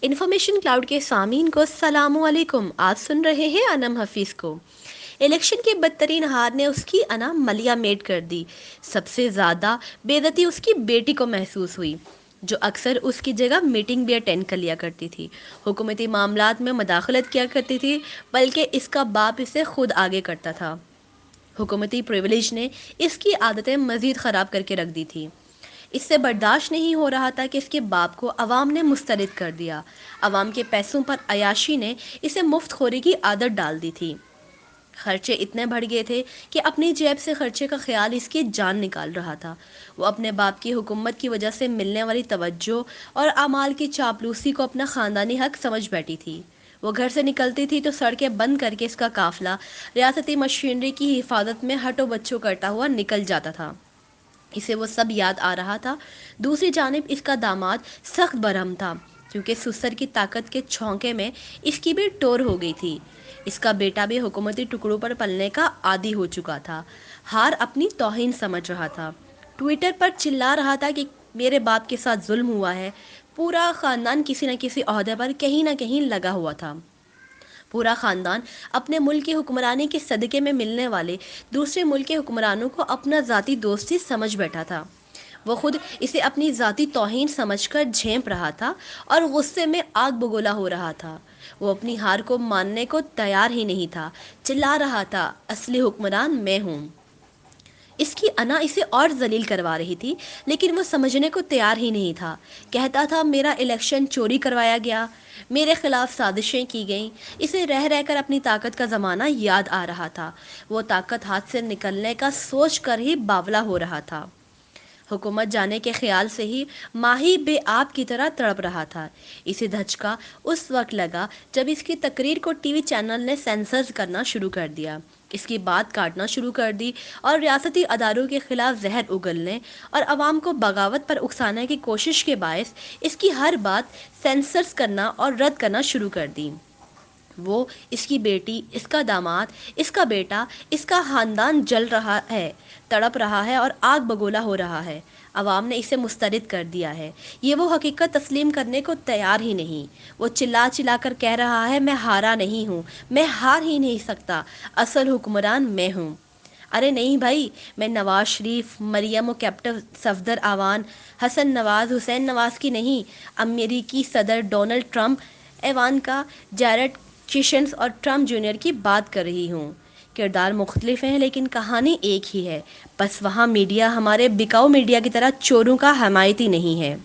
Information cloud کے سامعین کو السلام علیکم. آپ سن رہے ہیں انم حفیظ کو. الیکشن کے بدترین ہار نے اس کی انا ملیا میٹ کر دی. سب سے زیادہ بے عزتی اس کی بیٹی کو محسوس ہوئی، جو اکثر اس کی جگہ میٹنگ بھی اٹینڈ کر لیا کرتی تھی، حکومتی معاملات میں مداخلت کیا کرتی تھی، بلکہ اس کا باپ اسے خود آگے کرتا تھا. حکومتی پریویلیج نے اس کی عادتیں مزید خراب کر کے رکھ دی تھی. اس سے برداشت نہیں ہو رہا تھا کہ اس کے باپ کو عوام نے مسترد کر دیا. عوام کے پیسوں پر عیاشی نے اسے مفت خوری کی عادت ڈال دی تھی. خرچے اتنے بڑھ گئے تھے کہ اپنی جیب سے خرچے کا خیال اس کی جان نکال رہا تھا. وہ اپنے باپ کی حکومت کی وجہ سے ملنے والی توجہ اور اعمال کی چاپلوسی کو اپنا خاندانی حق سمجھ بیٹھی تھی. وہ گھر سے نکلتی تھی تو سڑکیں بند کر کے اس کا قافلہ ریاستی مشینری کی حفاظت میں ہٹو بچوں کرتا ہوا نکل جاتا تھا. اسے وہ سب یاد آ رہا تھا. دوسری جانب اس کا داماد سخت برہم تھا، کیونکہ سسر کی طاقت کے چھونکے میں اس کی بھی ٹور ہو گئی تھی. اس کا بیٹا بھی حکومتی ٹکڑوں پر پلنے کا عادی ہو چکا تھا. ہار اپنی توہین سمجھ رہا تھا. ٹویٹر پر چلا رہا تھا کہ میرے باپ کے ساتھ ظلم ہوا ہے. پورا خاندان کسی نہ کسی عہدے پر کہیں نہ کہیں لگا ہوا تھا. پورا خاندان اپنے ملک کی حکمرانی کے صدقے میں ملنے والے دوسرے ملک کے حکمرانوں کو اپنا ذاتی دوستی سمجھ بیٹھا تھا. وہ خود اسے اپنی ذاتی توہین سمجھ کر جھینپ رہا تھا اور غصے میں آگ بگولا ہو رہا تھا. وہ اپنی ہار کو ماننے کو تیار ہی نہیں تھا. چلا رہا تھا، اصلی حکمران میں ہوں. اس کی انا اسے اور ذلیل کروا رہی تھی، لیکن وہ سمجھنے کو تیار ہی نہیں تھا. کہتا تھا میرا الیکشن چوری کروایا گیا، میرے خلاف سازشیں کی گئیں. اسے رہ رہ کر اپنی طاقت کا زمانہ یاد آ رہا تھا. وہ طاقت ہاتھ سے نکلنے کا سوچ کر ہی باولا ہو رہا تھا. حکومت جانے کے خیال سے ہی ماہی بے آب کی طرح تڑپ رہا تھا. اسے دھچکا اس وقت لگا جب اس کی تقریر کو ٹی وی چینل نے سینسر کرنا شروع کر دیا، اس کی بات کاٹنا شروع کر دی اور ریاستی اداروں کے خلاف زہر اگلنے اور عوام کو بغاوت پر اکسانے کی کوشش کے باعث اس کی ہر بات سینسرز کرنا اور رد کرنا شروع کر دی. وہ، اس کی بیٹی، اس کا داماد، اس کا بیٹا، اس کا خاندان جل رہا ہے، تڑپ رہا ہے اور آگ بگولا ہو رہا ہے. عوام نے اسے مسترد کر دیا ہے. یہ وہ حقیقت تسلیم کرنے کو تیار ہی نہیں. وہ چلا چلا کر کہہ رہا ہے میں ہارا نہیں ہوں، میں ہار ہی نہیں سکتا، اصل حکمران میں ہوں. ارے نہیں بھائی، میں نواز شریف، مریم و کیپٹن صفدر اعوان، حسن نواز، حسین نواز کی نہیں، امریکی صدر Donald Trump, Ivanka, Jared cushions اور ٹرمپ جونیئر کی بات کر رہی ہوں. کردار مختلف ہیں لیکن کہانی ایک ہی ہے. بس وہاں میڈیا ہمارے بکاؤ میڈیا کی طرح چوروں کا حمایتی نہیں ہے.